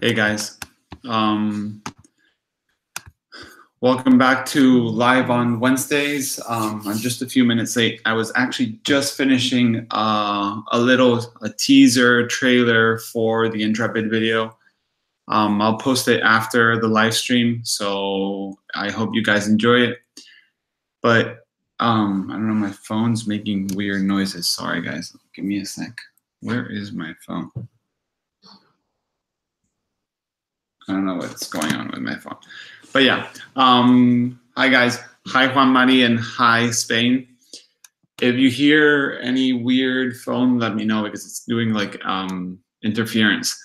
Hey guys, welcome back to Live on Wednesdays. I'm just a few minutes late. I was actually just finishing a teaser trailer for the Intrepid video. I'll post it after the live stream, so I hope you guys enjoy it. But I don't know, my phone's making weird noises. Sorry guys, give me a sec. Where is my phone? I don't know what's going on with my phone. But yeah, hi guys. Hi Juan Mari and hi Spain. If you hear any weird phone, let me know because it's doing like interference.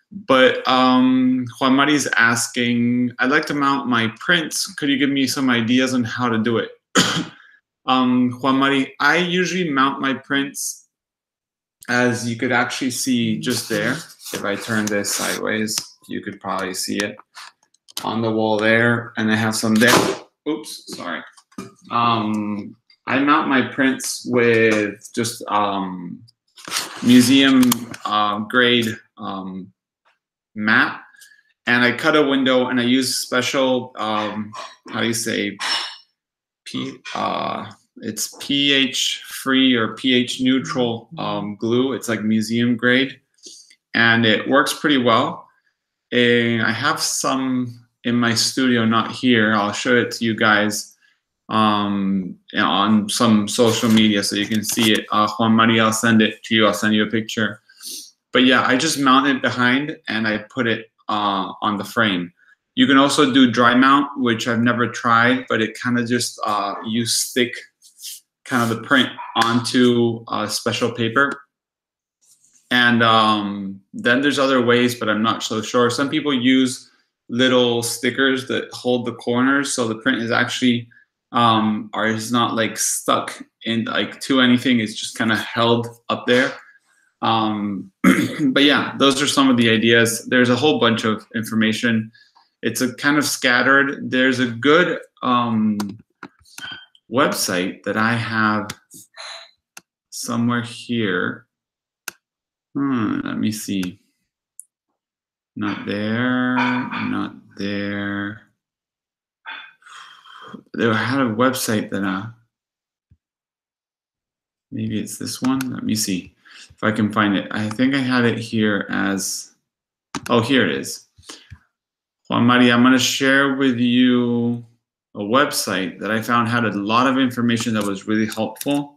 But Juan Mari is asking, I'd like to mount my prints. Could you give me some ideas on how to do it? Juan Mari, I usually mount my prints as you could actually see just there. If I turn this sideways, you could probably see it on the wall there, and I have some there. Oops, sorry. I mount my prints with just museum grade mat, and I cut a window, and I use special how do you say it's pH free or pH neutral glue. It's like museum grade, and it works pretty well. And I have some in my studio, not here. I'll show it to you guys on some social media so you can see it. Juan Mari, I'll send it to you. I'll send you a picture. But yeah, I just mount it behind and I put it on the frame. You can also do dry mount, which I've never tried, but it kind of just, you stick kind of the print onto special paper. And then there's other ways, but I'm not so sure. Some people use little stickers that hold the corners, so the print is actually or is not like stuck in like to anything. It's just kind of held up there. But yeah, those are some of the ideas. There's a whole bunch of information. It's a kind of scattered. There's a good website that I have somewhere here. Let me see. Not there, not there. They had a website that maybe it's this one. Let me see if I can find it. I think I had it here as, oh, here it is. Juan Mari, I'm going to share with you a website that I found had a lot of information that was really helpful.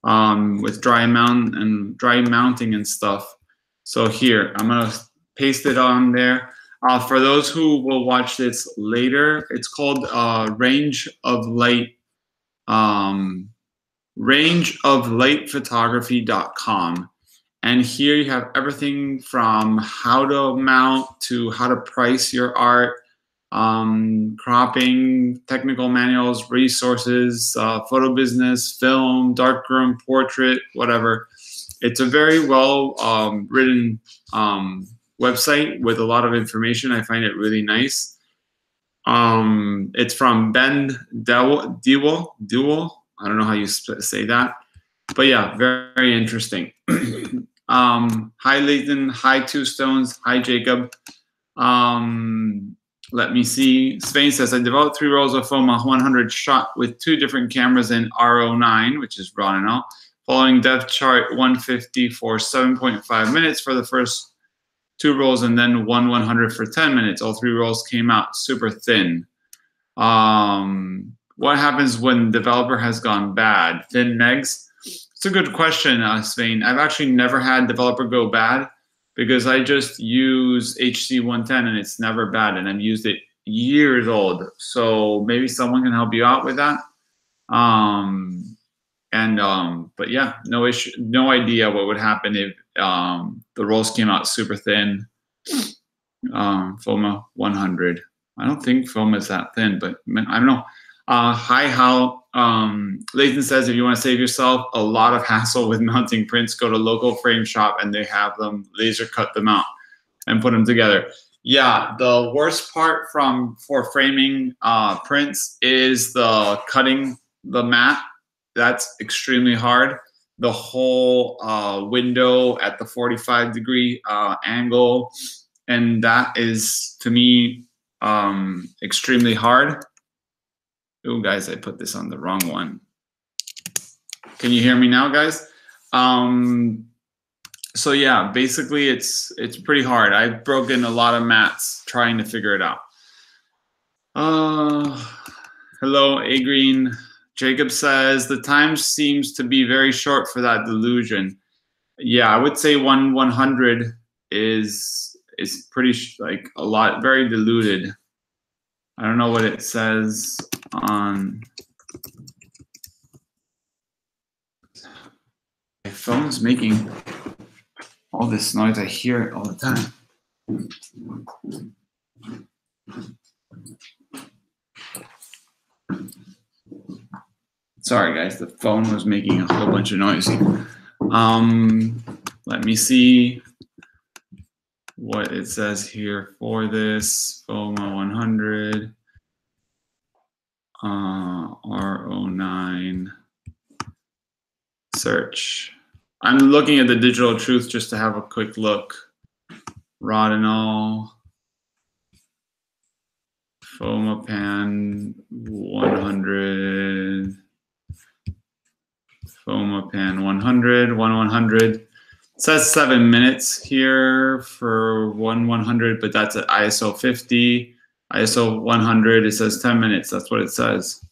With dry mounting and stuff. So here, I'm gonna paste it on there. For those who will watch this later, it's called rangeoflightphotography.com. And here you have everything from how to mount to how to price your art, cropping, technical manuals, resources, photo business, film, darkroom, portrait, whatever. It's a very well written website with a lot of information. I find it really nice. It's from Ben Dewell. I don't know how you say that, but yeah, very, very interesting. Hi Layton, hi Two Stones, hi Jacob. Let me see. Spain says, I developed 3 rolls of FOMA 100 shot with 2 different cameras in R09, which is raw and all, following depth chart 150 for 7.5 minutes for the first 2 rolls, and then 100 for 10 minutes. All 3 rolls came out super thin. What happens when developer has gone bad? Thin megs? It's a good question, Spain. I've actually never had developer go bad, because I just use HC110 and it's never bad, and I've used it years old. So maybe someone can help you out with that. But yeah, no issue, no idea what would happen if the rolls came out super thin. FOMA 100. I don't think FOMA is that thin, but I don't know. Hi, Hal. Layton says, if you want to save yourself a lot of hassle with mounting prints, go to local frame shop and they have them laser cut them out and put them together. Yeah, the worst part for framing prints is the cutting the mat. That's extremely hard. The whole window at the 45-degree angle and that is, to me, extremely hard. Oh, guys, I put this on the wrong one. Can you hear me now, guys? So yeah, basically it's pretty hard. I've broken a lot of mats trying to figure it out. Hello, A Green. Jacob says the time seems to be very short for that delusion. Yeah, I would say 1/100 is pretty like a lot, very diluted. I don't know what it says on. My phone's making all this noise. I hear it all the time. Sorry, guys. The phone was making a whole bunch of noise. Let me see what it says here for this FOMA 100 R09 search. I'm looking at the Digital Truth just to have a quick look. Rodinal, FOMA Pan 100, FOMA Pan 100, 1/100. It says 7 minutes here for 1/100, but that's at ISO 50. ISO 100, it says 10 minutes. That's what it says.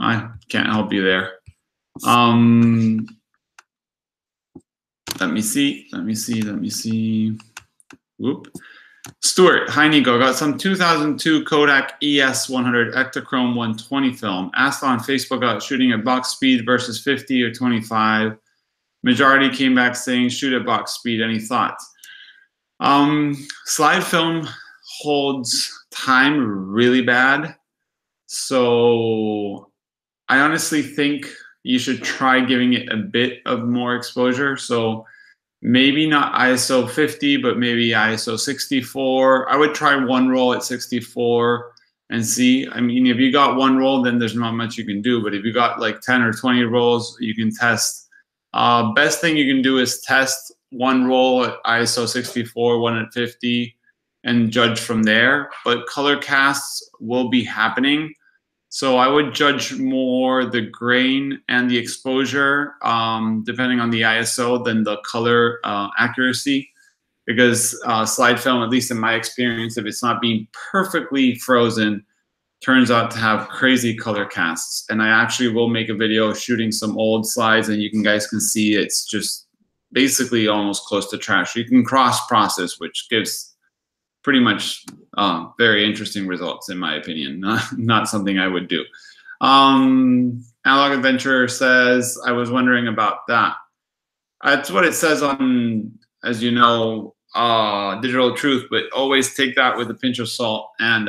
I can't help you there. Let me see. Whoop. Stuart, hi Nico. Got some 2002 Kodak ES 100 Ektachrome 120 film. Asked on Facebook about shooting at box speed versus 50 or 25. Majority came back saying shoot at box speed. Any thoughts? Slide film holds time really bad. So I honestly think you should try giving it a bit of more exposure. So maybe not ISO 50, but maybe ISO 64. I would try one roll at 64 and see. I mean, if you got one roll, then there's not much you can do. But if you got like 10 or 20 rolls, you can test. Best thing you can do is test one roll at ISO 64, one at 50, and judge from there. But color casts will be happening. So I would judge more the grain and the exposure, depending on the ISO, than the color accuracy. Because slide film, at least in my experience, if it's not being perfectly frozen, turns out to have crazy color casts. And I actually will make a video shooting some old slides, and you guys can see it's just basically almost close to trash. You can cross-process, which gives pretty much very interesting results, in my opinion. Not something I would do. Analog Adventure says, I was wondering about that. That's what it says on, as you know, Digital Truth, but always take that with a pinch of salt and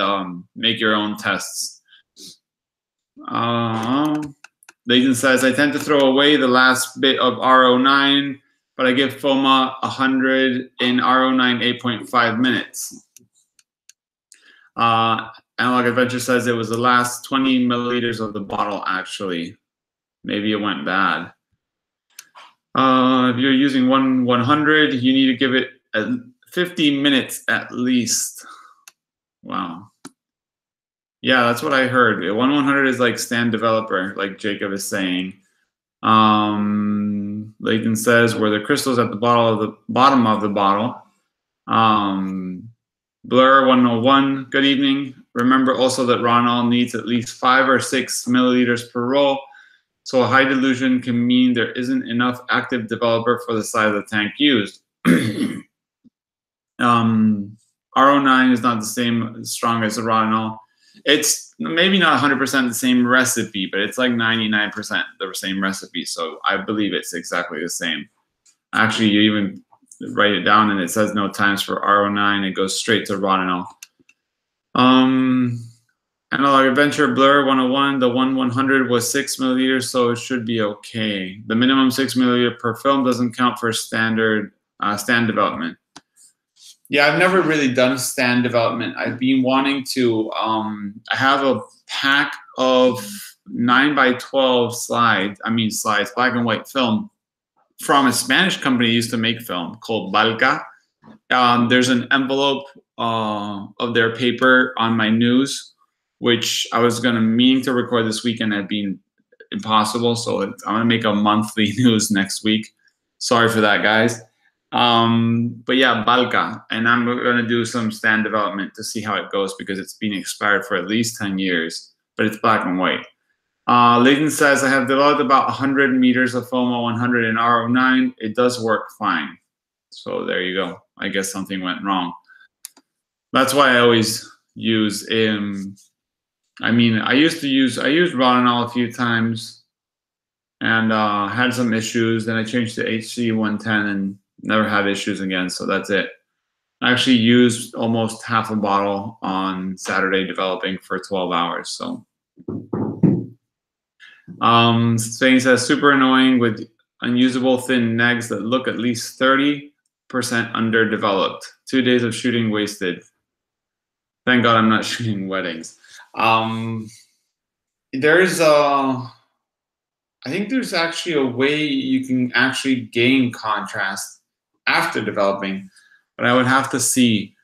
make your own tests. Leighton says, I tend to throw away the last bit of R09, but I give FOMA 100 in R09 8.5 minutes. Analog Adventure says it was the last 20 milliliters of the bottle, actually. Maybe it went bad. If you're using 1/100, you need to give it 50 minutes at least. Wow. Yeah, that's what I heard. 1/100 is like stand developer, like Jacob is saying. Layton says, were the crystals at the bottom of the bottle? Blur 101, good evening. Remember also that Ronald needs at least 5 or 6 milliliters per roll. So a high dilution can mean there isn't enough active developer for the size of the tank used. R09 is not the same strong as the Ronald. It's maybe not 100% the same recipe, but it's like 99% the same recipe. So I believe it's exactly the same. Actually, you even write it down and it says no times for R09. It goes straight to Rodinal. Analog Adventure Blur 101, the 1/100 was 6 milliliters, so it should be okay. The minimum 6 milliliter per film doesn't count for standard stand development. Yeah, I've never really done stand development. I've been wanting to. I have a pack of 9x12 slides, black and white film from a Spanish company used to make film called Balca. There's an envelope of their paper on my news, which I was meaning to record this weekend, had been impossible. So I'm gonna make a monthly news next week. Sorry for that, guys. But yeah, Balca, and I'm gonna do some stand development to see how it goes because it's been expired for at least 10 years, but it's black and white. Leighton says, I have developed about 100 meters of FOMO 100 in R09. It does work fine. So there you go. I guess something went wrong. That's why I always use, I used Rodinol a few times and had some issues. Then I changed to HC110 and never had issues again. So that's it. I actually used almost half a bottle on Saturday developing for 12 hours. So Spain says, super annoying with unusable thin negs that look at least 30% underdeveloped. 2 days of shooting wasted. Thank God I'm not shooting weddings. I think there's actually a way you can actually gain contrast after developing, but I would have to see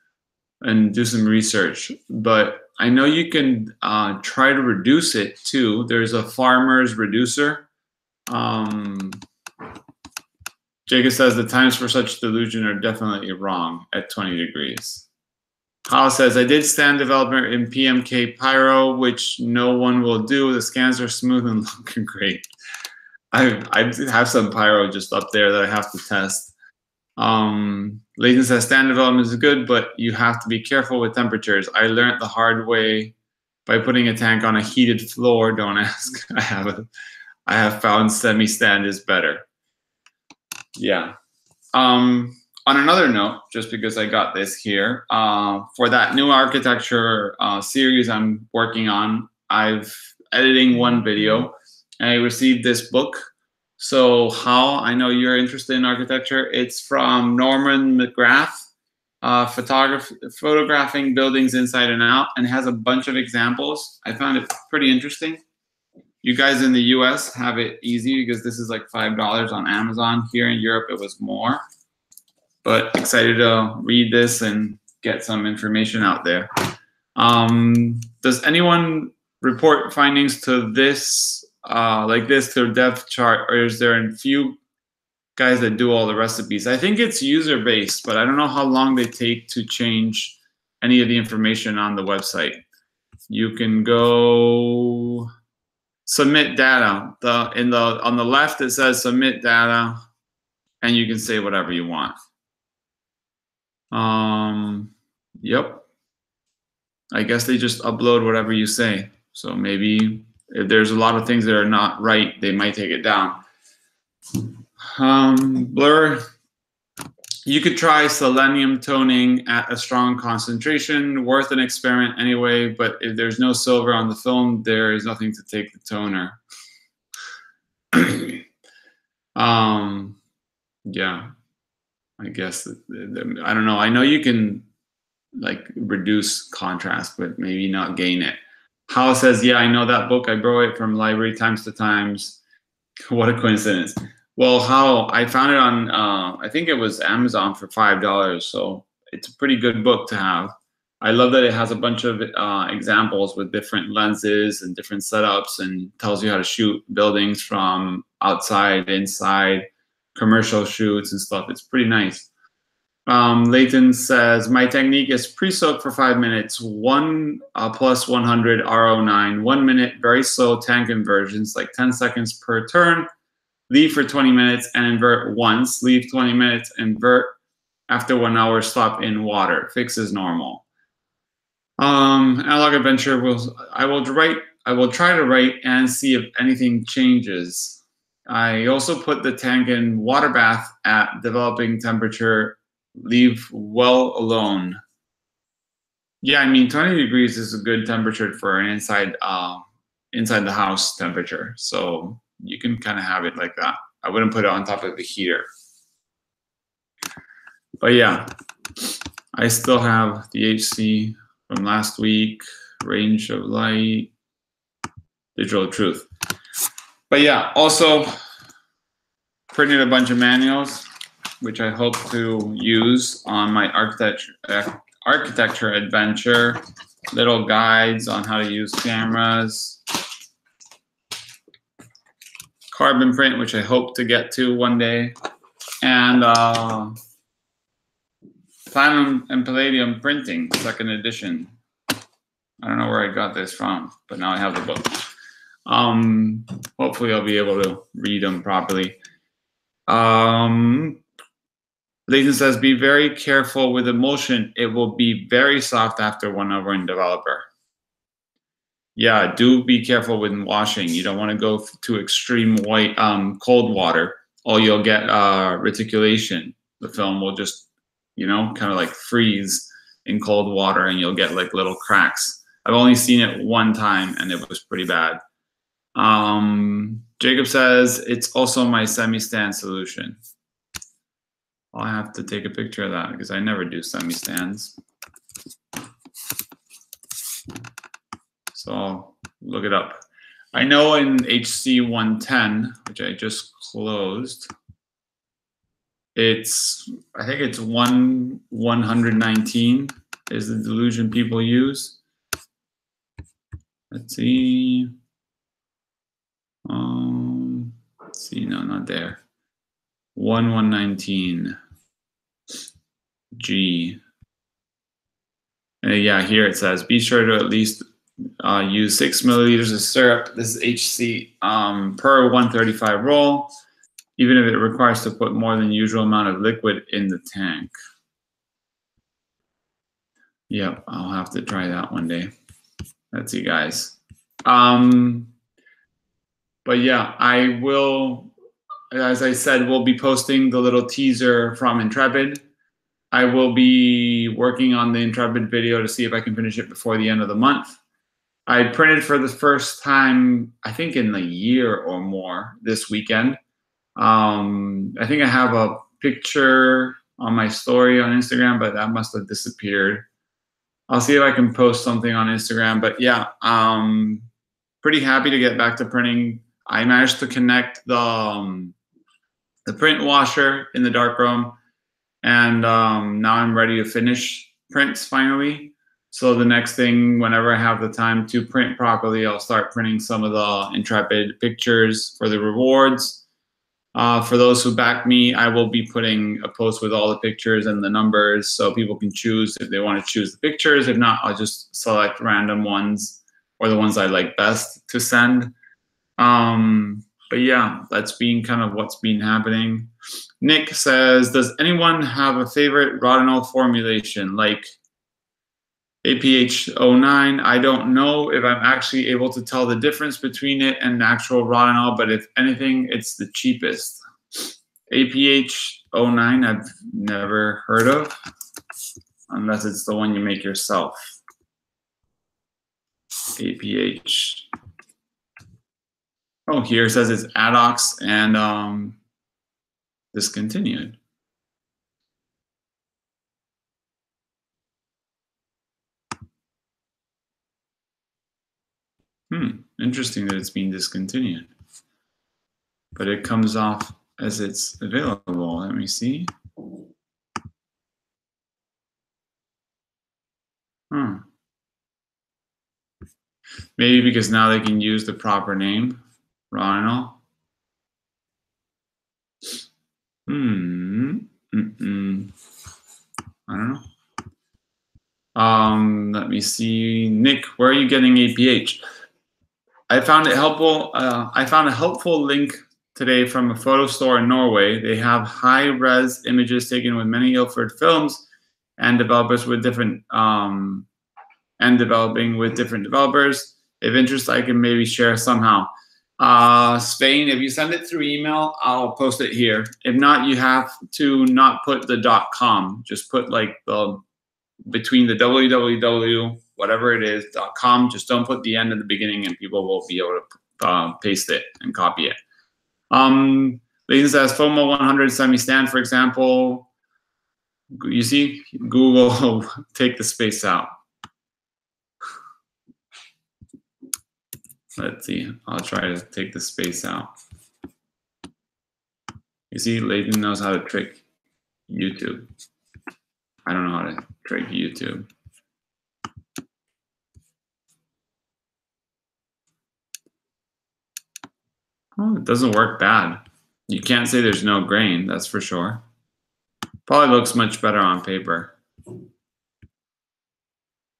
and do some research. But I know you can try to reduce it too. There's a farmer's reducer. Jacob says the times for such delusion are definitely wrong at 20 degrees. Hal says, I did stand development in PMK Pyro, which no one will do. The scans are smooth and looking great. I have some Pyro just up there that I have to test. Leighton says, stand development is good, but you have to be careful with temperatures. I learned the hard way by putting a tank on a heated floor. Don't ask. I have found semi-stand is better. Yeah. On another note, just because I got this here, for that new architecture series I'm working on, I've editing one video, and I received this book. So Hal, I know you're interested in architecture. It's from Norman McGrath, photographing buildings inside and out, and it has a bunch of examples. I found it pretty interesting. You guys in the US have it easy because this is like $5 on Amazon. Here in Europe, it was more. But excited to read this and get some information out there. Does anyone report findings to this, like this, to dev chart, or is there a few guys that do all the recipes? I think it's user-based, but I don't know how long they take to change any of the information on the website. You can go submit data. On the left, it says submit data, and you can say whatever you want. Yep. I guess they just upload whatever you say. So maybe if there's a lot of things that are not right, they might take it down. Blur, you could try selenium toning at a strong concentration, worth an experiment anyway, but if there's no silver on the film, there is nothing to take the toner. Yeah. I guess, I don't know. I know you can like reduce contrast, but maybe not gain it. Hal says, yeah, I know that book. I borrow it from library times to times. What a coincidence. Well, Hal, I found it on, I think it was Amazon for $5. So it's a pretty good book to have. I love that it has a bunch of examples with different lenses and different setups and tells you how to shoot buildings from outside, inside, commercial shoots and stuff. It's pretty nice. Leighton says, my technique is pre-soak for 5 minutes, 1 plus 100 R09, 1 minute, very slow tank inversions, like 10 seconds per turn, leave for 20 minutes and invert once, leave 20 minutes, invert after 1 hour, slop in water, fixes normal. Analog Adventure, I will try to write and see if anything changes. I also put the tank in water bath at developing temperature, leave well alone. Yeah, I mean, 20 degrees is a good temperature for an inside the house temperature. So you can kind of have it like that. I wouldn't put it on top of the heater. But yeah, I still have the HC from last week, range of light, digital truth. But yeah, also printed a bunch of manuals. which I hope to use on my architecture adventure. Little guides on how to use cameras. Carbon print, which I hope to get to one day. And Platinum and Palladium printing, 2nd edition. I don't know where I got this from, but now I have the book. Hopefully I'll be able to read them properly. Layton says, be very careful with emulsion. It will be very soft after 1 hour in developer. Yeah, do be careful with washing. You don't want to go to extreme white, cold water, or you'll get reticulation. The film will just, you know, kind of like freeze in cold water, and you'll get like little cracks. I've only seen it 1 time, and it was pretty bad. Jacob says, it's also my semi-stand solution. I'll have to take a picture of that because I never do semi-stands. So I'll look it up. I know in HC 110, which I just closed, I think it's 119 is the dilution people use. Let's see. Let's see, no, not there. 119 G. Yeah, here it says, be sure to at least use 6 milliliters of syrup. This is HC per 135 roll, even if it requires to put more than usual amount of liquid in the tank. Yep, I'll have to try that one day. Let's see, guys. But yeah, I will, as I said, we'll be posting the little teaser from Intrepid. I will be working on the Intrepid video to see if I can finish it before the end of the month. I printed for the first time, I think in a year or more this weekend. I think I have a picture on my story on Instagram, but that must have disappeared. I'll see if I can post something on Instagram, but yeah, pretty happy to get back to printing. I managed to connect the print washer in the darkroom, and now I'm ready to finish prints finally. So the next thing, whenever I have the time to print properly, I'll start printing some of the Intrepid pictures for the rewards. For those who back me, I will be putting a post with all the pictures and the numbers so people can choose if they want to choose the pictures. If not, I'll just select random ones or the ones I like best to send. But yeah, that's been kind of what's been happening. Nick says, does anyone have a favorite Rodinal formulation like APH09? I don't know if I'm actually able to tell the difference between it and actual Rodinal, but if anything, it's the cheapest. APH09 I've never heard of, unless it's the one you make yourself. APH. Oh, here it says it's Adox and discontinued. Interesting that it's been discontinued. But it comes off as it's available. Let me see. Maybe because now they can use the proper name, Rodinal. I don't know. Let me see. Nick, where are you getting APH? I found it helpful. I found a helpful link today from a photo store in Norway. They have high-res images taken with many Ilford films and developers with different developing with different developers. If interested, I can maybe share somehow. Spain, if you send it through email, I'll post it here. If not, you have to not put the .com. Just put like the between the www, whatever it is, .com. Just don't put the end at the beginning, and people will be able to paste it and copy it. Lisa says FOMO 100 semi-stand, for example. You see, Google take the space out. Let's see. I'll try to take the space out. You see, Leighton knows how to trick YouTube. I don't know how to trade YouTube. Oh, it doesn't work bad. You can't say there's no grain, that's for sure. Probably looks much better on paper.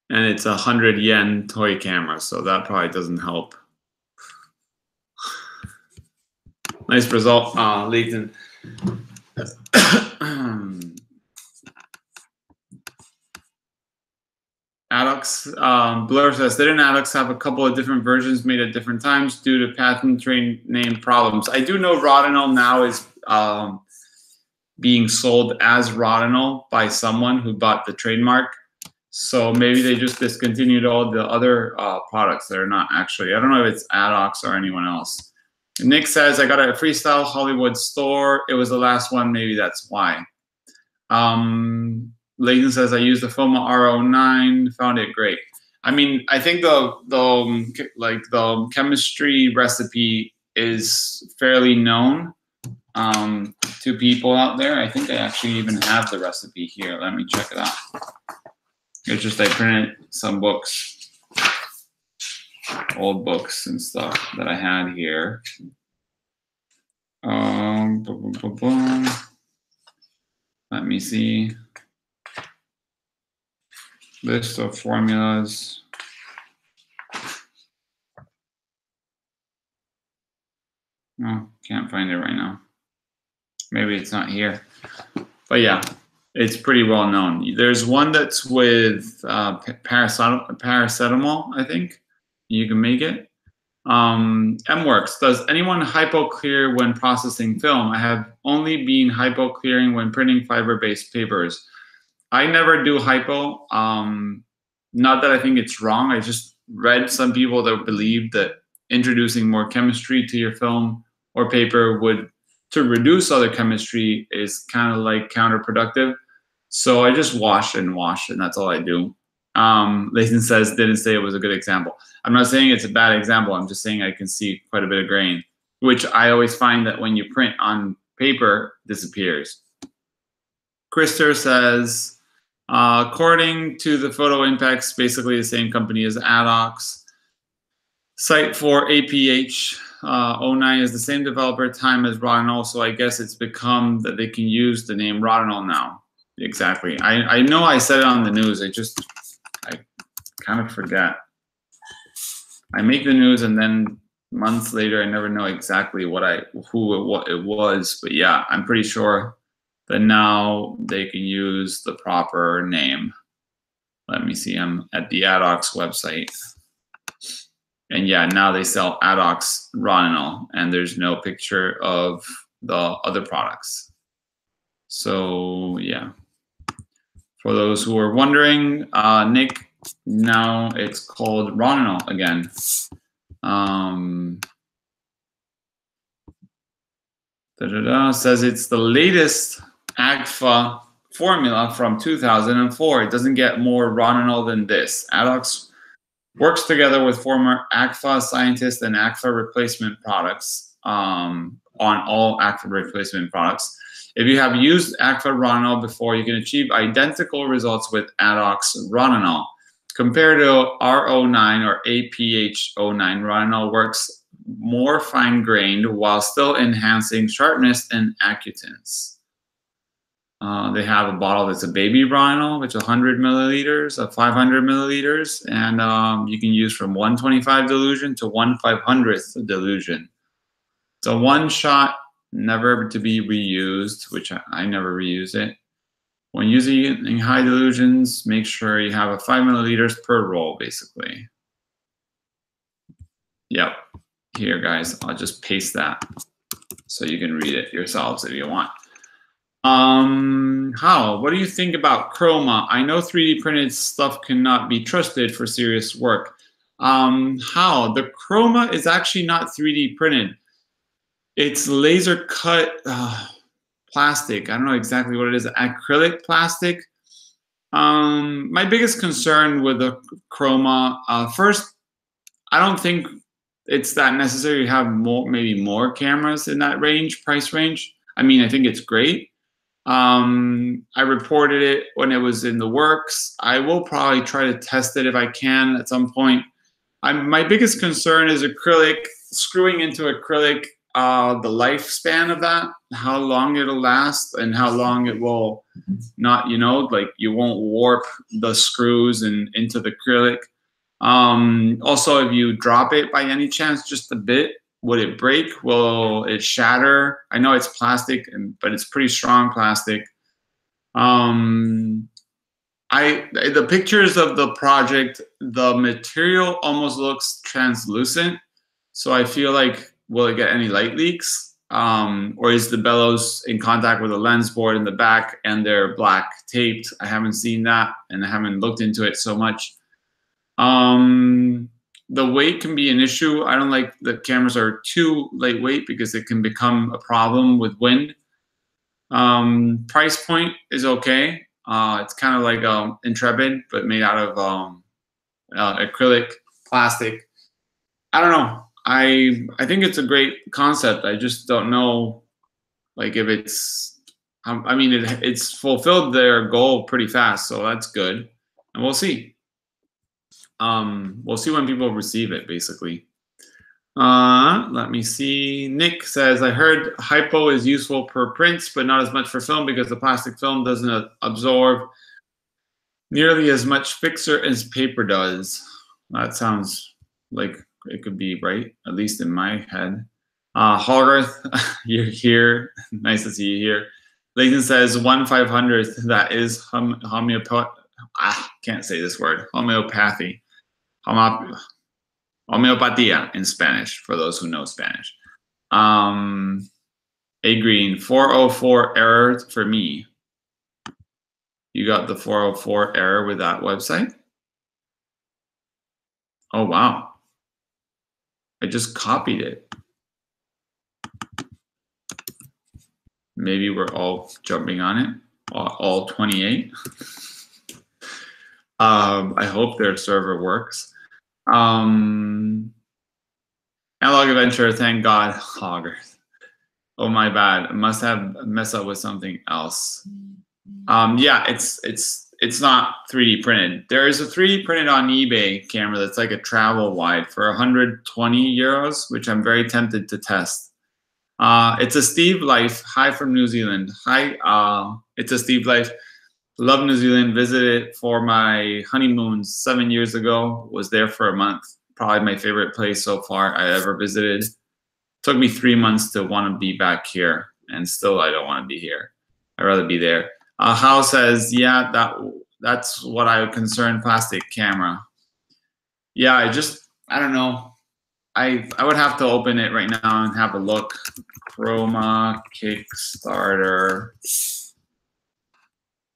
And it's 100 yen toy camera, so that probably doesn't help. Nice result, Leighton. Adox, Blur says, didn't Adox have a couple of different versions made at different times due to patent name problems? I do know Rodinal now is being sold as Rodinal by someone who bought the trademark. So maybe they just discontinued all the other products that are not actually. I don't know if it's Adox or anyone else. Nick says, I got a Freestyle Hollywood store. It was the last one. Maybe that's why. Leighton says, I used the FOMA R09, found it great. I mean, I think the chemistry recipe is fairly known to people out there. I think I actually even have the recipe here. Let me check it out. It's just I printed some books, old books and stuff that I had here. Let me see. List of formulas. No, can't find it right now. Maybe it's not here. But yeah, it's pretty well known. There's one that's with paracetamol, I think. You can make it. MWorks, does anyone hypoclear when processing film? I have only been hypoclearing when printing fiber-based papers. I never do hypo. Not that I think it's wrong. I just read some people that believe that introducing more chemistry to your film or paper to reduce other chemistry is kind of like counterproductive. So I just wash, and that's all I do. Layton says, didn't say it was a good example. I'm not saying it's a bad example. I'm just saying I can see quite a bit of grain, which I always find that when you print on paper, disappears. Krister says, according to the Photo Impacts, basically the same company as Adox. Site for APH 09 is the same developer time as Rodinal, so I guess it's become that they can use the name Rodinal now. Exactly. I know I said it on the news. I kind of forget. I make the news and then months later, I never know exactly what it was. But yeah, I'm pretty sure that now they can use the proper name. Let me see. I'm at the Adox website. And yeah, now they sell Adox Rodinal, and there's no picture of the other products. So yeah, for those who are wondering, Nick, now it's called Rodinal again. Says it's the latest AGFA formula from 2004. It doesn't get more Rodinal than this. Adox works together with former AGFA scientists and AGFA replacement products on all AGFA replacement products. If you have used AGFA Rodinal before, you can achieve identical results with Adox Rodinal. Compared to R09 or APH09, Rodinal works more fine-grained while still enhancing sharpness and accutance. They have a bottle that's a baby Rodinal, which is 100 milliliters, of 500 milliliters, and you can use from 125 dilution to 1/500th dilution. It's a one-shot, never to be reused, which I never reuse it. When using it in high dilutions, make sure you have a 5 milliliters per roll, basically. Yep. Here, guys, I'll just paste that so you can read it yourselves if you want. What do you think about chroma? I know 3D printed stuff cannot be trusted for serious work. The chroma is actually not 3D printed. It's laser cut plastic. I don't know exactly what it is. Acrylic plastic. My biggest concern with the chroma, first, I don't think it's that necessary to have maybe more cameras in that range, price range. I mean, I think it's great. I reported it when it was in the works. I will probably try to test it if I can at some point. My biggest concern is acrylic, screwing into acrylic, the lifespan of that, how long it'll last and how long it will not, you know, like you won't warp the screws and into the acrylic. Also, if you drop it by any chance, just a bit, would it break? Will it shatter? I know it's plastic, but it's pretty strong plastic. The pictures of the project, the material almost looks translucent. So I feel like, will it get any light leaks? Or is the bellows in contact with the lens board in the back and they're black taped? I haven't seen that and I haven't looked into it so much. The weight can be an issue. I don't like the cameras are too lightweight because it can become a problem with wind. Price point is okay. It's kind of like Intrepid, but made out of acrylic plastic. I don't know. I think it's a great concept. I just don't know, like, if it's. I mean, it's fulfilled their goal pretty fast, so that's good, and we'll see. We'll see when people receive it, basically. Let me see. Nick says, I heard hypo is useful per prints, but not as much for film because the plastic film doesn't absorb nearly as much fixer as paper does. That sounds like it could be right, at least in my head. Hogarth, you're here. Nice to see you here. Layton says 1/500th. That is can't say this word. Homeopathy. Homeopatia in Spanish, for those who know Spanish. A Green, 404 error for me. You got the 404 error with that website? Oh, wow. I just copied it. Maybe we're all jumping on it, all 28. I hope their server works. Analog Adventure, thank God. Hogarth. Oh, my bad. I must have messed up with something else. Yeah, it's not 3D printed. There is a 3D printed on eBay camera that's like a travel wide for 120 euros, which I'm very tempted to test. It's a Steve Life. Hi from New Zealand. Hi, it's a Steve Life. Love New Zealand. Visited for my honeymoon 7 years ago. Was there for a month. Probably my favorite place so far I ever visited. Took me 3 months to want to be back here, and still I don't want to be here. I'd rather be there. Hal says, yeah, that's what I would concern plastic camera. Yeah, I don't know. I would have to open it right now and have a look. Chroma Kickstarter.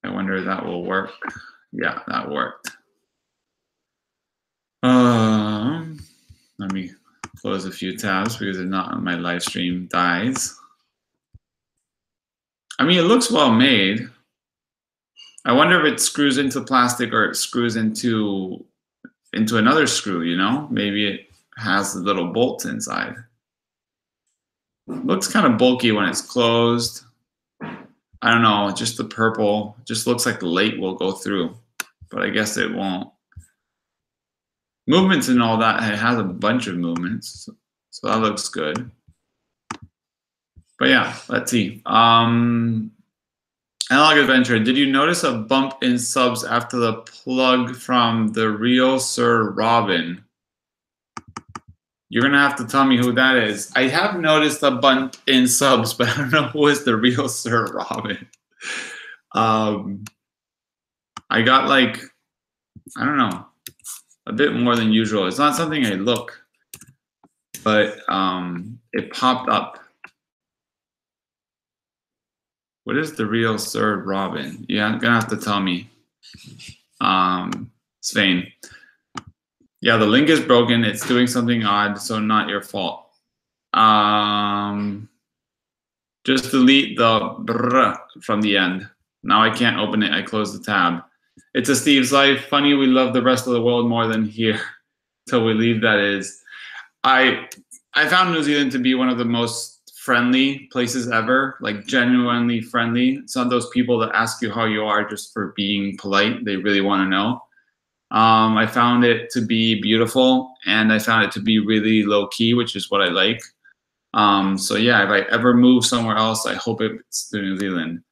I wonder if that will work. Yeah, that worked. Let me close a few tabs because if not, my live stream dies. I mean, it looks well made. I wonder if it screws into plastic or it screws into another screw, you know? Maybe it has the little bolts inside. Looks kind of bulky when it's closed. I don't know, just the purple. Just looks like the light will go through, but I guess it won't. Movements and all that, it has a bunch of movements, so that looks good. But yeah, let's see. Analog Adventure, did you notice a bump in subs after the plug from the real Sir Robin? You're gonna have to tell me who that is. I have noticed a bump in subs, but I don't know who is the real Sir Robin. I got like, I don't know, a bit more than usual. It's not something I look, but it popped up. What is the real Sir Robin? Yeah, gonna have to tell me. Svein. Yeah, the link is broken. It's doing something odd, so not your fault. Just delete the brr from the end. Now I can't open it. I closed the tab. It's a Steve's Life. Funny, we love the rest of the world more than here. Till we leave, that is. I found New Zealand to be one of the most friendly places ever, like genuinely friendly. It's not those people that ask you how you are just for being polite. They really want to know. I found it to be beautiful, and I found it to be really low key, which is what I like. So yeah, if I ever move somewhere else, I hope it's to New Zealand.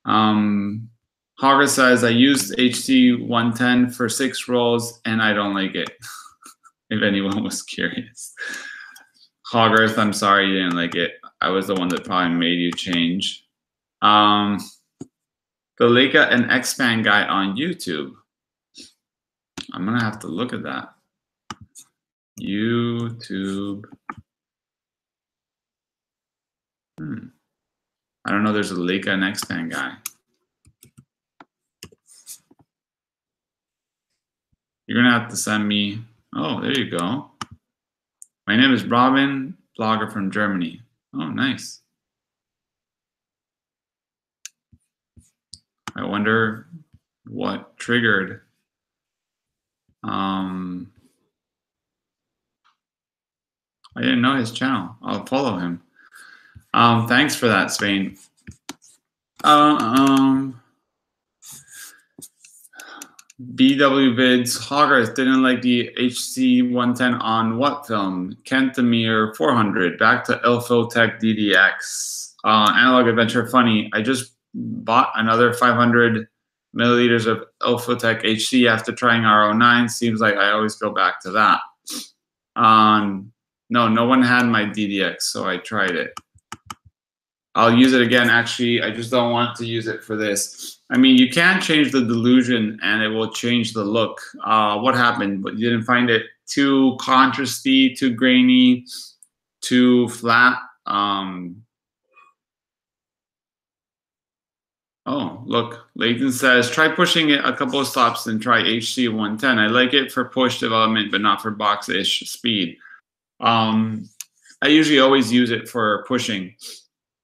Hogger says, I used HC 110 for 6 rolls and I don't like it. If anyone was curious. Hogarth, I'm sorry you didn't like it. I was the one that probably made you change. The Leica and X-Band guy on YouTube. I'm gonna have to look at that. YouTube. I don't know. There's a Leica and X-Band guy. You're gonna have to send me. Oh, there you go. My name is Robin, blogger from Germany. Oh, nice. I wonder what triggered. I didn't know his channel. I'll follow him. Thanks for that, Spain. BW Vids, Hogarth didn't like the HC 110 on what film? Kentamir 400, back to Ilfotech DDX. Analog Adventure Funny, I just bought another 500 milliliters of Ilfotech HC after trying R09. Seems like I always go back to that. No one had my DDX, so I tried it. I'll use it again. Actually, I just don't want to use it for this. I mean, you can change the dilution and it will change the look. What happened? But you didn't find it too contrasty, too grainy, too flat. Oh, look, Leighton says, try pushing it a couple of stops and try HC 110. I like it for push development, but not for box-ish speed. I usually always use it for pushing.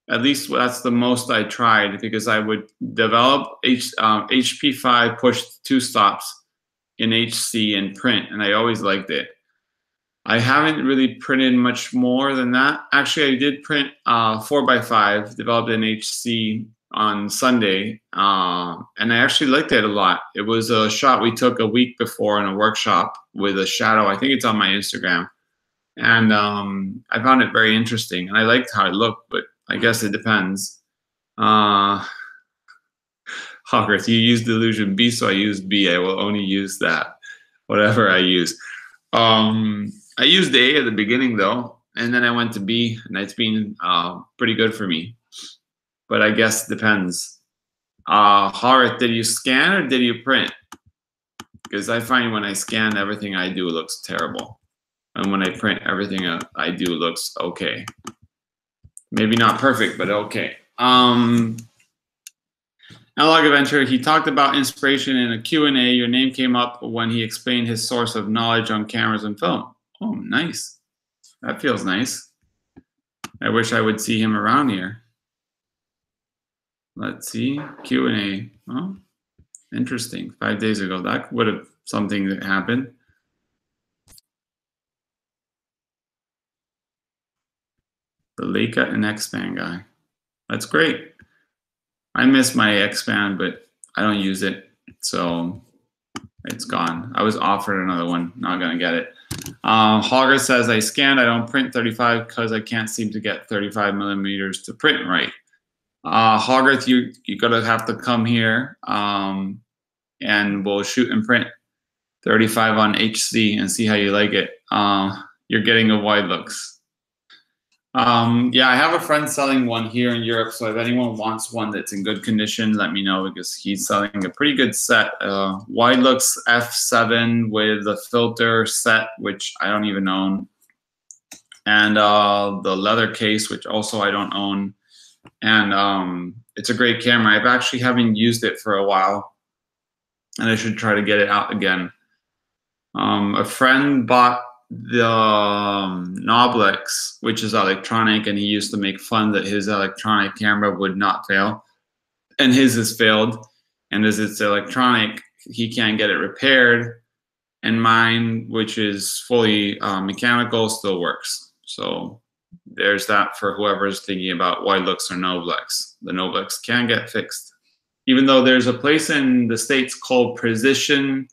At least that's the most I tried, because I would develop HP5, push 2 stops in HC and print, and I always liked it. I haven't really printed much more than that. Actually, I did print 4x5, developed in HC on Sunday, and I actually liked it a lot. It was a shot we took a week before in a workshop with a shadow. I think it's on my Instagram. And I found it very interesting, and I liked how it looked, but I guess it depends. Hogarth, you used Delusion B, so I used B. I will only use that, whatever I use. I used A at the beginning, though, and then I went to B, and it's been pretty good for me. But I guess it depends. Hogarth, did you scan or did you print? Because I find when I scan, everything I do looks terrible. And when I print, everything I do looks okay. Maybe not perfect, but okay. Analog Adventure, he talked about inspiration in a Q&A. Your name came up when he explained his source of knowledge on cameras and film. Oh, nice. That feels nice. I wish I would see him around here. Let's see, Q&A. Oh, interesting. 5 days ago, that would have something that happened. The Leica and X-Band guy. That's great. I miss my X-Band, but I don't use it, so it's gone. I was offered another one. Not gonna get it. Hogger says, I scanned. I don't print 35 because I can't seem to get 35 millimeters to print right. Hogarth, you're gonna have to come here, and we'll shoot and print 35 on HC and see how you like it. You're getting a wide looks. Yeah, I have a friend selling one here in Europe, so if anyone wants one that's in good condition, let me know, because he's selling a pretty good set. Wide looks F7 with the filter set, which I don't even own, and the leather case, which also I don't own. And it's a great camera. I've actually haven't used it for a while, and I should try to get it out again. A friend bought the Noblex, which is electronic, and he used to make fun that his electronic camera would not fail, and his has failed. And as it's electronic, he can't get it repaired, and mine, which is fully mechanical, still works. So there's that for whoever's thinking about Wilux or Noblex. The Noblex can get fixed. Even though there's a place in the States called Precision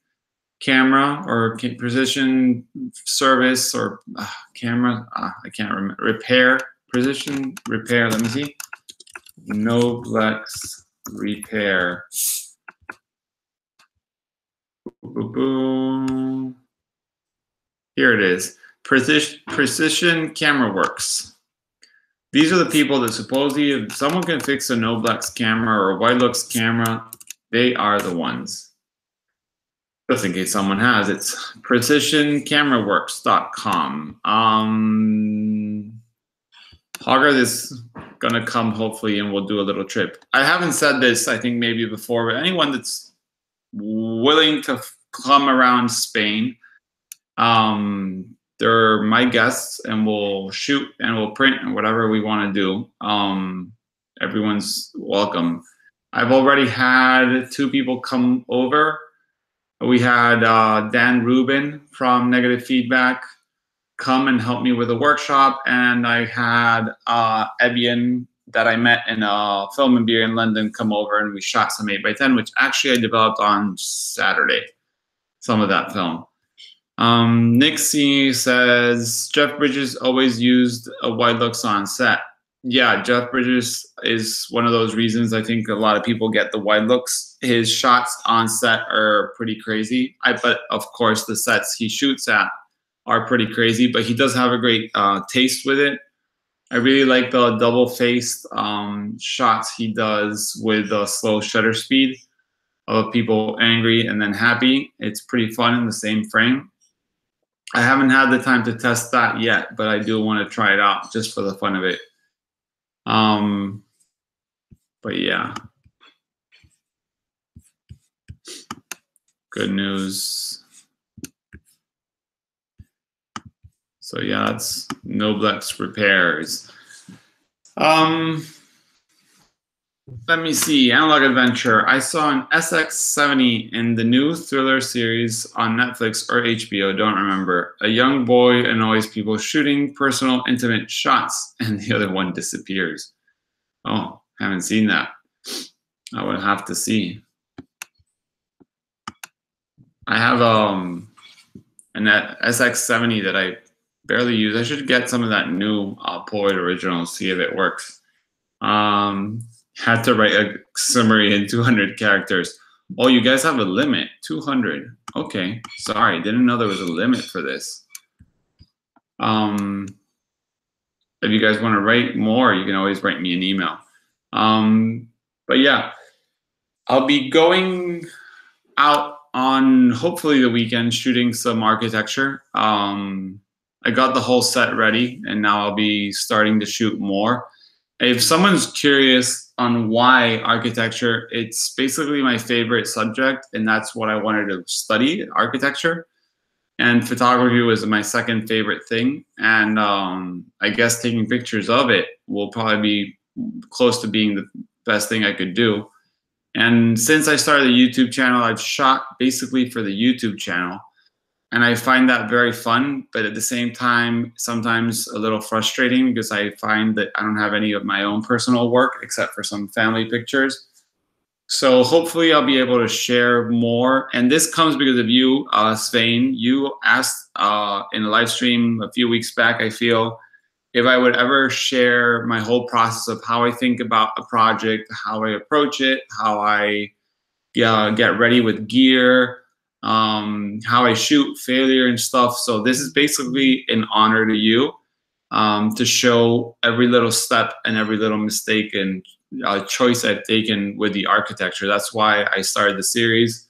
Camera or Precision Service or Camera, I can't remember, Repair, Precision Repair, let me see. Noblex Repair. Boom. Here it is. Precision Camera Works. These are the people that supposedly, if someone can fix a Noblex camera or a Wilux camera, they are the ones. Just in case someone has, it's precisioncameraworks.com. Hogarth is gonna come hopefully, and we'll do a little trip. I haven't said this, I think maybe before, but anyone that's willing to come around Spain, they're my guests, and we'll shoot and we'll print and whatever we want to do. Everyone's welcome. I've already had 2 people come over. We had Dan Rubin from Negative Feedback come and help me with a workshop, and I had Ebian that I met in a film and beer in London come over, and we shot some 8x10, which actually I developed on Saturday, some of that film. Nixie says, Jeff Bridges always used a Wilux on set. Yeah, Jeff Bridges is one of those reasons I think a lot of people get the Wilux. His shots on set are pretty crazy. But of course the sets he shoots at are pretty crazy, but he does have a great taste with it. I really like the double-faced shots he does with a slow shutter speed of people angry and then happy. It's pretty fun in the same frame. I haven't had the time to test that yet, but I do want to try it out just for the fun of it. But yeah, good news. So yeah, that's Noblex repairs. Let me see, Analog Adventure. I saw an SX70 in the new thriller series on Netflix or HBO, don't remember. A young boy annoys people shooting personal, intimate shots, and the other one disappears. Oh, haven't seen that. I would have to see. I have an SX70 that I barely use. I should get some of that new Polaroid original, see if it works. Had to write a summary in 200 characters. Oh, you guys have a limit, 200. Okay, sorry, didn't know there was a limit for this. If you guys want to write more, you can always write me an email. But yeah, I'll be going out on hopefully the weekend shooting some architecture. I got the whole set ready, and now I'll be starting to shoot more. If someone's curious on why architecture, it's basically my favorite subject, and that's what I wanted to study, architecture. And photography was my second favorite thing. And I guess taking pictures of it will probably be close to being the best thing I could do. And since I started the YouTube channel, I've shot basically for the YouTube channel. And I find that very fun, but at the same time, sometimes a little frustrating because I find that I don't have any of my own personal work except for some family pictures. So hopefully I'll be able to share more. And this comes because of you, Svein. You asked in a live stream a few weeks back, I feel, if I would ever share my whole process of how I think about a project, how I approach it, how I get ready with gear, how I shoot, failure and stuff. So this is basically an honor to you, to show every little step and every little mistake and choice I've taken with the architecture. That's why I started the series.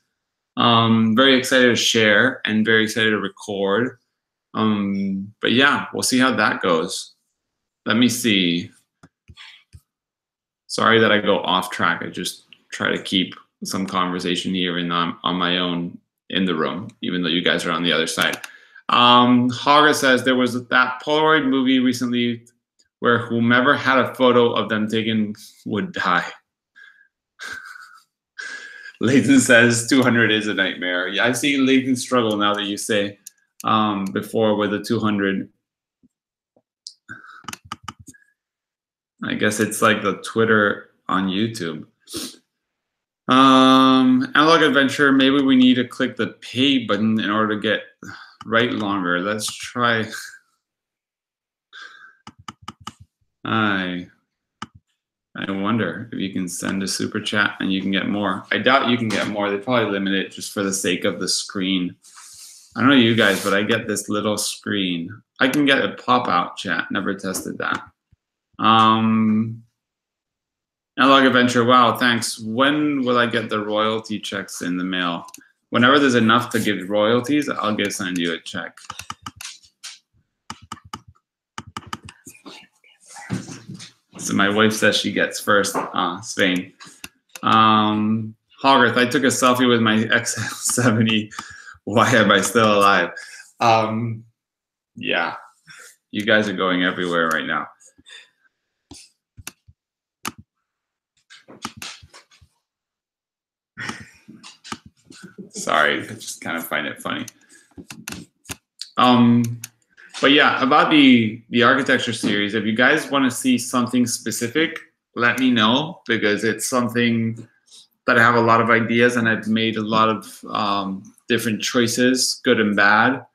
Very excited to share and very excited to record. But yeah, we'll see how that goes. Let me see. Sorry that I go off track. I just try to keep some conversation here and on my own in the room, even though you guys are on the other side. Haga says there was that Polaroid movie recently where whomever had a photo of them taken would die. Layton says 200 is a nightmare. Yeah, I've seen Layton struggle now that you say before with the 200. I guess it's like the Twitter on YouTube. Analog Adventure, maybe we need to click the pay button in order to get write longer. Let's try. I wonder if you can send a super chat and you can get more. I doubt you can get more. They probably limit it just for the sake of the screen. I don't know you guys, but I get this little screen. I can get a pop-out chat. Never tested that. Analog Adventure, wow, thanks. When will I get the royalty checks in the mail? Whenever there's enough to give royalties, I'll send you a check. So my wife says she gets first, Spain. Hogarth, I took a selfie with my XL70. Why am I still alive? Yeah, you guys are going everywhere right now. Sorry, I just kind of find it funny. But yeah, about the architecture series, if you guys want to see something specific, let me know, because it's something that I have a lot of ideas and I've made a lot of different choices, good and bad,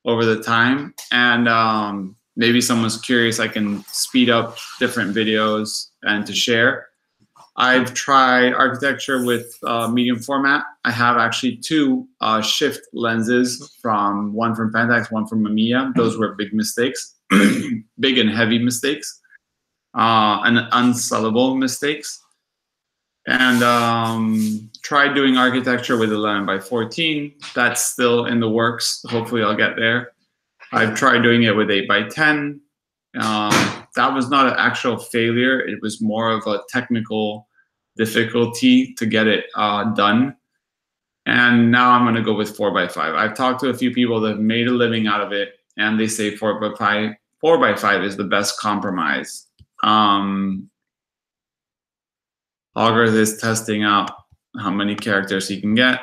over the time. And maybe someone's curious, I can speed up different videos and to share. I've tried architecture with medium format. I have actually two shift lenses, one from Pentax, one from Mamiya. Those were big mistakes, big and heavy mistakes, and unsellable mistakes. And tried doing architecture with 11x14. That's still in the works. Hopefully I'll get there. I've tried doing it with 8x10. That was not an actual failure. It was more of a technical difficulty to get it done. And now I'm going to go with 4x5. I've talked to a few people that have made a living out of it, and they say 4x5 is the best compromise. Hogarth is testing out how many characters he can get.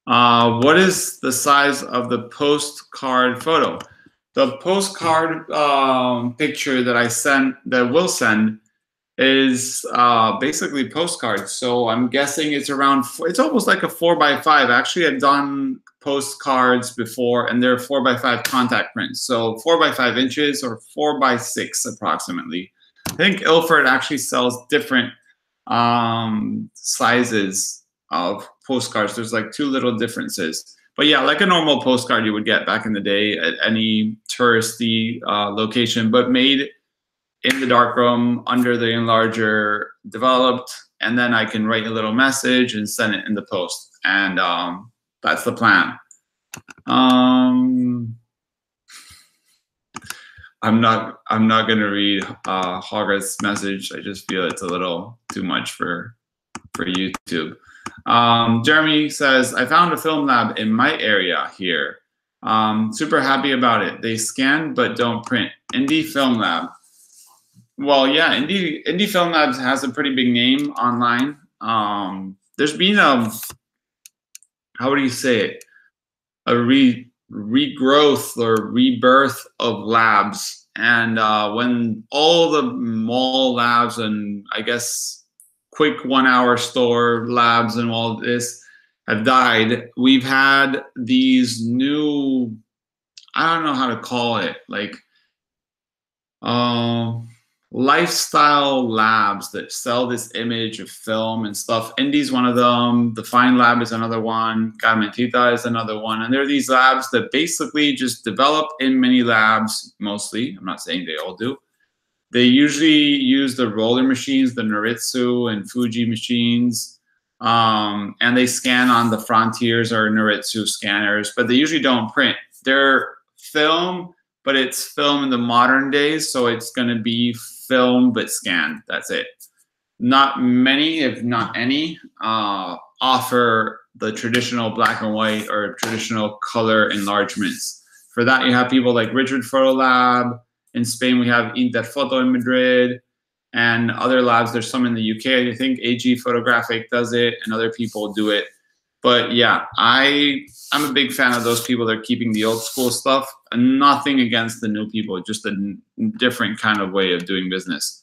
What is the size of the postcard photo? The postcard picture that we'll send is basically postcards. So I'm guessing it's around, it's almost like a 4x5. Actually, I've done postcards before, and they're 4x5 contact prints. So 4x5 inches or 4x6 approximately. I think Ilford actually sells different sizes of postcards. There's like two little differences. But yeah, like a normal postcard you would get back in the day at any touristy location, but made in the darkroom under the enlarger, developed, and then I can write a little message and send it in the post. And that's the plan. I'm not gonna read Hogarth's message. I just feel it's a little too much for YouTube. Jeremy says, I found a film lab in my area here. Super happy about it. They scan but don't print. Indie Film Lab. Well, yeah, Indie Film Labs has a pretty big name online. There's been how would you say it? A regrowth or rebirth of labs. And when all the mall labs and I guess quick 1 hour store labs and all this have died, we've had these new, I don't know how to call it, like lifestyle labs that sell this image of film and stuff. Indie's one of them. The Fine Lab is another one. Carmentita is another one. And there are these labs that basically just develop in mini labs, mostly. I'm not saying they all do. They usually use the roller machines, the Noritsu and Fuji machines, and they scan on the Frontiers or Noritsu scanners, but they usually don't print. They're film, but it's film in the modern days, so it's going to be film but scanned. That's it. Not many, if not any, offer the traditional black and white or traditional color enlargements. For that, you have people like Richard Photo Lab. In Spain, we have Interfoto in Madrid, and other labs. There's some in the UK. I think AG Photographic does it, and other people do it. But yeah, I'm a big fan of those people that are keeping the old school stuff. And nothing against the new people, just a different kind of way of doing business.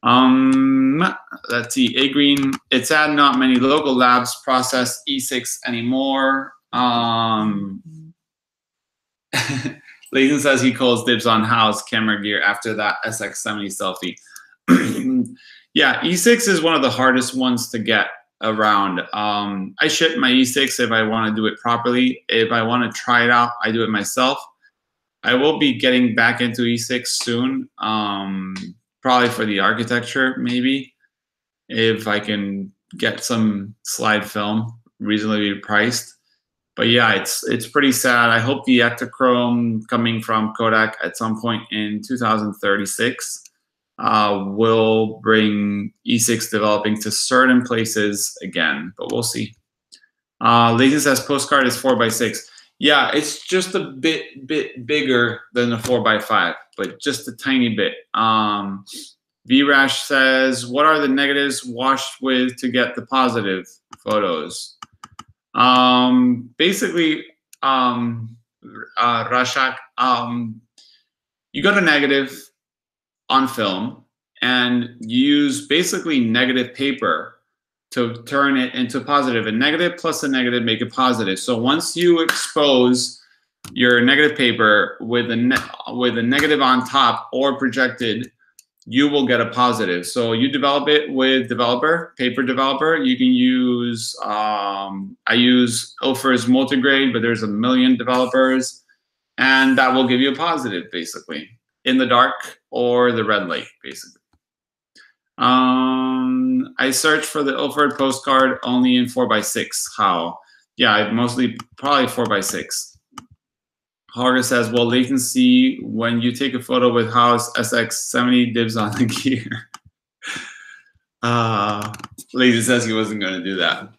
Let's see. A Green. It's sad not many local labs process E6 anymore. Layton says he calls dibs on Howe's camera gear after that SX70 selfie. Yeah, E6 is one of the hardest ones to get around. I ship my E6 if I want to do it properly. If I want to try it out, I do it myself. I will be getting back into E6 soon, probably for the architecture, maybe, if I can get some slide film reasonably priced. But yeah, it's pretty sad. I hope the Ektachrome coming from Kodak at some point in 2036 will bring E6 developing to certain places again, but we'll see. Layton says postcard is 4x6. Yeah, it's just a bit bigger than the 4x5, but just a tiny bit. V-Rash says, what are the negatives washed with to get the positive photos? Basically, Rashak, you got a negative on film and use basically negative paper to turn it into positive. A negative plus a negative make it positive. So once you expose your negative paper with a negative on top or projected, you will get a positive. So you develop it with developer, paper developer. You can use, I use Ilfer's multigrade, but there's a million developers, and that will give you a positive, basically, in the dark or the red light, basically. I searched for the Ilford postcard only in 4x6. How? Yeah, mostly probably 4x6. Harger says, well, latency when you take a photo with Howe's SX70 dibs on the gear. Lazy says he wasn't going to do that.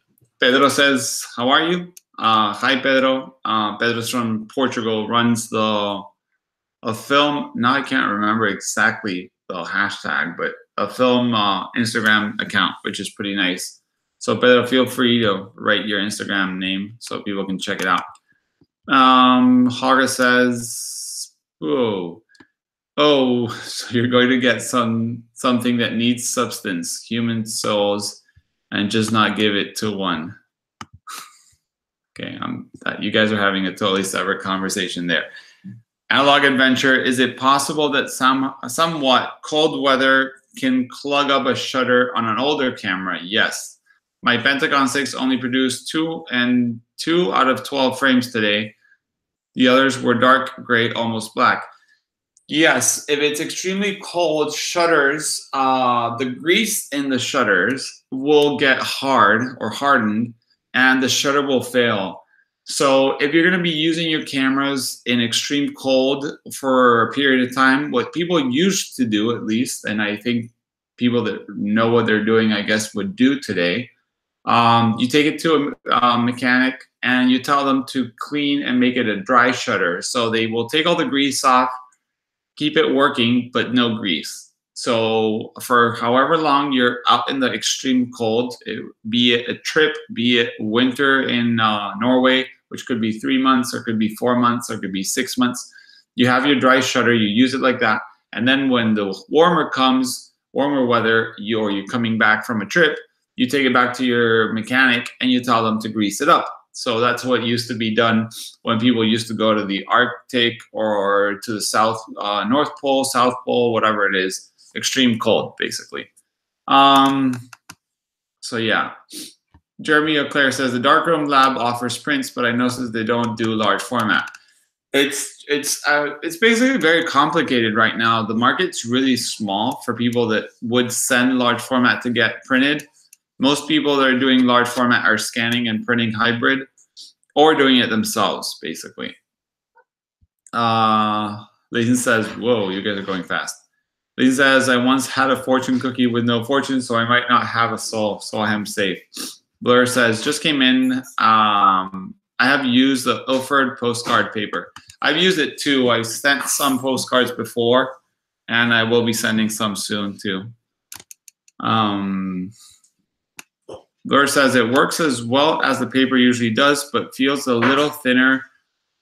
Pedro says, how are you? Hi, Pedro. Pedro's from Portugal, runs a film. Now I can't remember exactly the hashtag, but a film Instagram account, which is pretty nice. So Pedro, feel free to write your Instagram name so people can check it out. Haga says, oh, so you're going to get something that needs substance, human souls, and just not give it to one. Okay, you guys are having a totally separate conversation there. Analog Adventure, is it possible that somewhat cold weather can clog up a shutter on an older camera? Yes. My Pentagon 6 only produced 2 out of 12 frames today. The others were dark gray, almost black. Yes, if it's extremely cold, shutters, the grease in the shutters will get hard or hardened, and the shutter will fail. So if you're going to be using your cameras in extreme cold for a period of time, what people used to do, at least, and I think people that know what they're doing, I guess, would do today, you take it to a mechanic and you tell them to clean and make it a dry shutter. So they will take all the grease off, keep it working, but no grease. So for however long you're out in the extreme cold, be it a trip, be it winter in Norway, which could be 3 months or could be 4 months or could be 6 months, you have your dry shutter, you use it like that. And then when the warmer weather, you're coming back from a trip, you take it back to your mechanic and you tell them to grease it up. So that's what used to be done when people used to go to the Arctic or to the South, North Pole, South Pole, whatever it is, extreme cold, basically. So yeah. Jeremy O'Clair says, the Darkroom Lab offers prints, but I noticed they don't do large format. It's basically very complicated right now. The market's really small for people that would send large format to get printed. Most people that are doing large format are scanning and printing hybrid or doing it themselves, basically. Layton says, whoa, you guys are going fast. Layton says, I once had a fortune cookie with no fortune, so I might not have a soul, so I am safe. Blur says, just came in. I have used the Ilford postcard paper. I've used it too. I've sent some postcards before, and I will be sending some soon too. Blur says, it works as well as the paper usually does, but feels a little thinner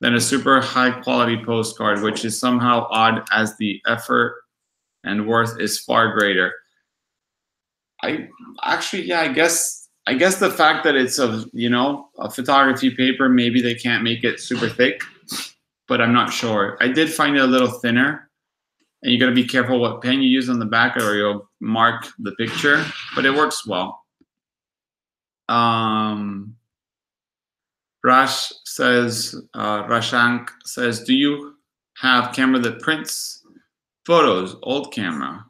than a super high quality postcard, which is somehow odd as the effort and worth is far greater. I actually, yeah, I guess the fact that it's a, you know, a photography paper, maybe they can't make it super thick, but I'm not sure. I did find it a little thinner, and you got to be careful what pen you use on the back or you'll mark the picture, but it works well. Rash says, Rashank says, do you have camera that prints photos? Old camera.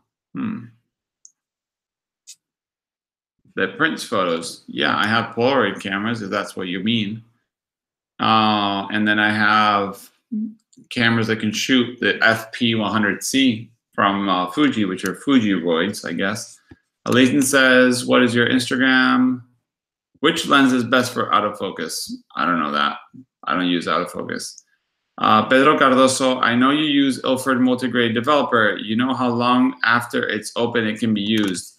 That prints photos. Yeah, I have Polaroid cameras, if that's what you mean. And then I have cameras that can shoot the FP100C from Fuji, which are Fujiroids, I guess. Layton says, what is your Instagram? Which lens is best for autofocus? I don't know that. I don't use autofocus. Pedro Cardoso, I know you use Ilford Multigrade Developer. You know how long after it's open it can be used?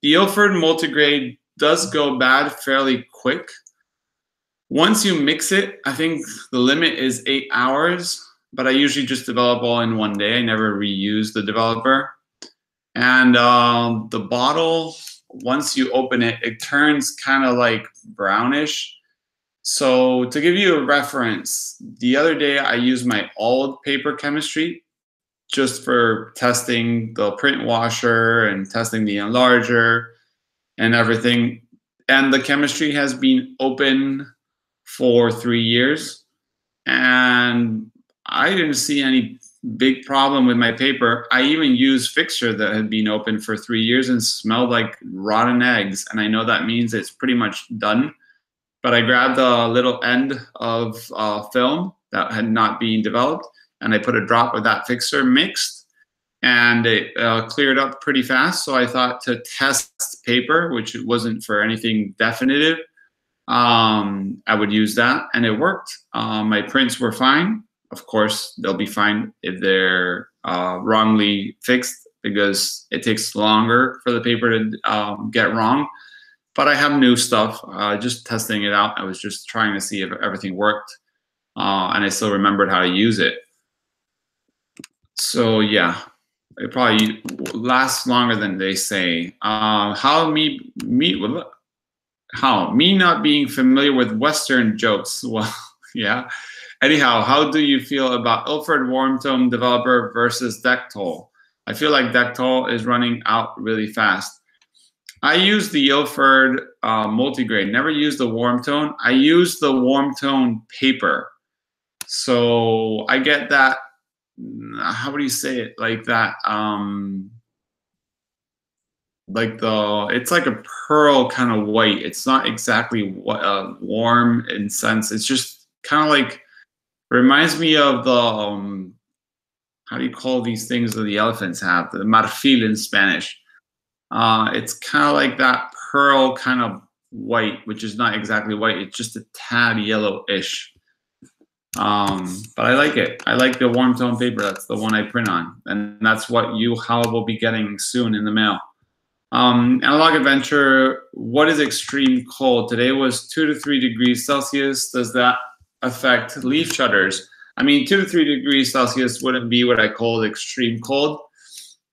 The Ilford Multigrade does go bad fairly quick. Once you mix it, I think the limit is 8 hours, but I usually just develop all in one day. I never reuse the developer. And the bottle, once you open it, it turns kind of like brownish. So to give you a reference, the other day I used my old paper chemistry just for testing the print washer and testing the enlarger and everything. And the chemistry has been open for 3 years. And I didn't see any big problem with my paper. I even used fixture that had been open for 3 years and smelled like rotten eggs. And I know that means it's pretty much done. But I grabbed a little end of film that had not been developed, and I put a drop of that fixture mixed, and it cleared up pretty fast. So I thought to test paper, which wasn't for anything definitive, I would use that, and it worked. My prints were fine. Of course, they'll be fine if they're wrongly fixed, because it takes longer for the paper to get wrong. But I have new stuff, just testing it out. I was just trying to see if everything worked, and I still remembered how to use it. So yeah, it probably lasts longer than they say. How me not being familiar with Western jokes? Well, yeah. Anyhow, how do you feel about Ilford Warm Tone Developer versus Dectol? I feel like Dectol is running out really fast. I use the Ilford multigrade, never use the warm tone. I use the warm tone paper. So I get that, how would you say it? Like that, it's like a pearl kind of white. It's not exactly warm in sense. It's just kind of like, reminds me of the, how do you call these things that the elephants have? The marfil in Spanish. It's kind of like that pearl kind of white, which is not exactly white. It's just a tad yellowish. But I like it. I like the warm tone paper. That's the one I print on. And that's what you, Hal, will be getting soon in the mail. Analog Adventure, what is extreme cold? Today was 2 to 3 degrees Celsius. Does that affect leaf shutters? I mean, 2 to 3 degrees Celsius wouldn't be what I call extreme cold.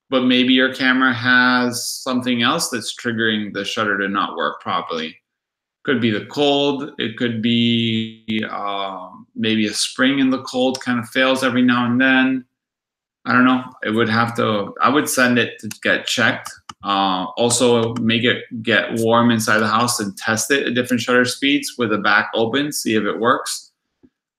But maybe your camera has something else that's triggering the shutter to not work properly. Could be the cold. It could be maybe a spring in the cold kind of fails every now and then. I don't know. It would have to, I would send it to get checked. Also make it get warm inside the house and test it at different shutter speeds with the back open, see if it works.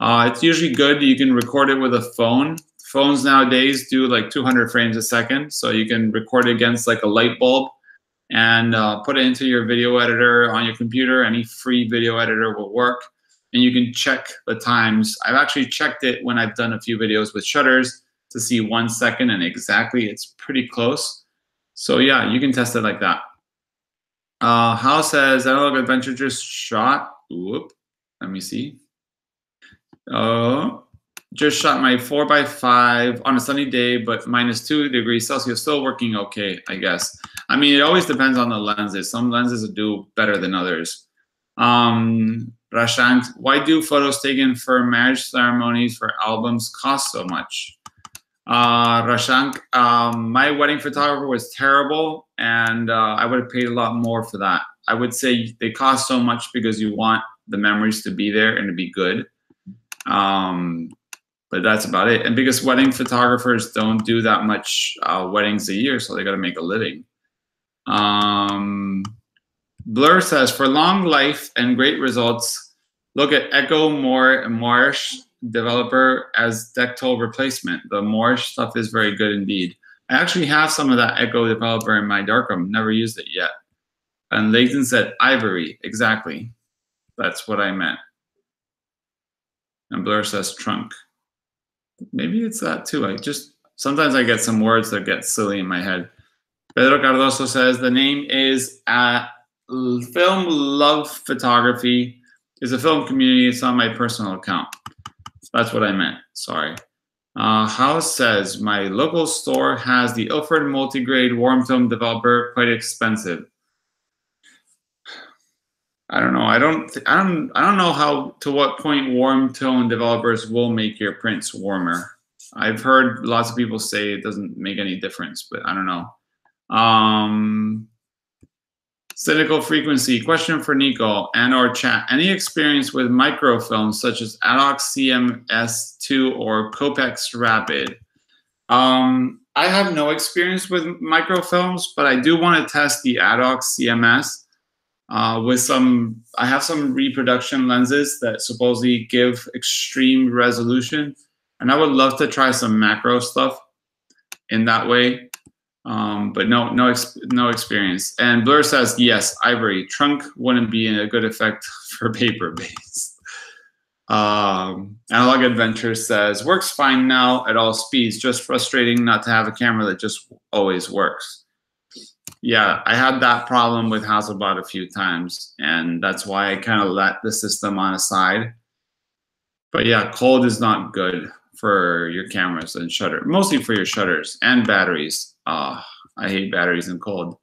It's usually good. You can record it with a phone. Phones nowadays do like 200 frames a second, so you can record it against like a light bulb and put it into your video editor on your computer. Any free video editor will work, and you can check the times. I've actually checked it when I've done a few videos with shutters to see 1 second, and exactly it's pretty close. So yeah, you can test it like that. Hal says, Analog Adventure just shot. Whoop, let me see. Just shot my 4x5 on a sunny day, but -2 degrees Celsius, still working okay, I guess. I mean, it always depends on the lenses. Some lenses do better than others. Rashant, why do photos taken for marriage ceremonies for albums cost so much? Rashank, my wedding photographer was terrible, and I would have paid a lot more for that. I would say they cost so much because you want the memories to be there and to be good. But that's about it. And because wedding photographers don't do that much weddings a year, so they got to make a living. Blur says, for long life and great results, look at Echo Moorish developer as Dectol replacement. The Moorish stuff is very good indeed. I actually have some of that Echo developer in my darkroom. Never used it yet. And Leighton said Ivory. Exactly. That's what I meant. And Blur says trunk. Maybe it's that too. Sometimes I get some words that get silly in my head. Pedro Cardoso says the name is Film Love Photography. It's a film community. It's on my personal account. That's what I meant. Sorry. House says my local store has the Ilford multigrade warm film developer. Quite expensive. I don't know. I don't know to what point warm tone developers will make your prints warmer. I've heard lots of people say it doesn't make any difference, but I don't know. Cynical Frequency, question for Nico and or chat. Any experience with microfilms such as Adox CMS2 or Copex Rapid? I have no experience with microfilms, but I do want to test the Adox CMS. I have some reproduction lenses that supposedly give extreme resolution, and I would love to try some macro stuff in that way, but no experience. And Blur says yes, Ivory trunk wouldn't be a good effect for paper base. Analog Adventure says works fine now at all speeds, just frustrating not to have a camera that just always works. Yeah, I had that problem with Hasselblad a few times, and that's why I kind of let the system on a side. But yeah, cold is not good for your cameras and shutter, mostly for your shutters and batteries. I hate batteries in cold.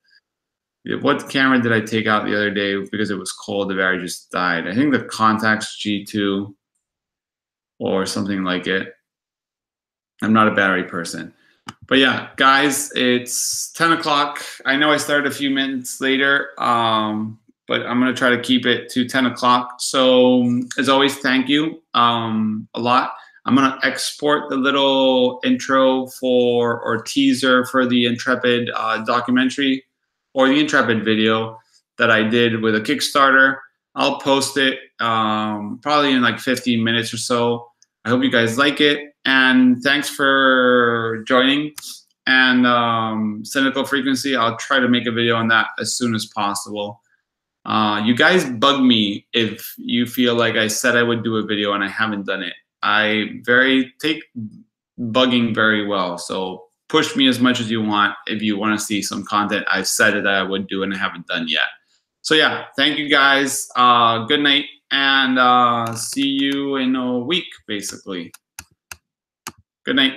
What camera did I take out the other day because it was cold? The battery just died. I think the Contax G2 or something like it. I'm not a battery person. But yeah, guys, it's 10 o'clock. I know I started a few minutes later, but I'm going to try to keep it to 10 o'clock. So as always, thank you a lot. I'm going to export the little intro or teaser for the Intrepid documentary or the Intrepid video that I did with a Kickstarter. I'll post it probably in like 15 minutes or so. I hope you guys like it. And thanks for joining. And Cynical Frequency, I'll try to make a video on that as soon as possible. You guys bug me if you feel like I said I would do a video and I haven't done it. I take bugging very well. So push me as much as you want if you want to see some content I've said that I would do and I haven't done yet. So yeah, thank you guys. Good night, and see you in a week, basically. Good night.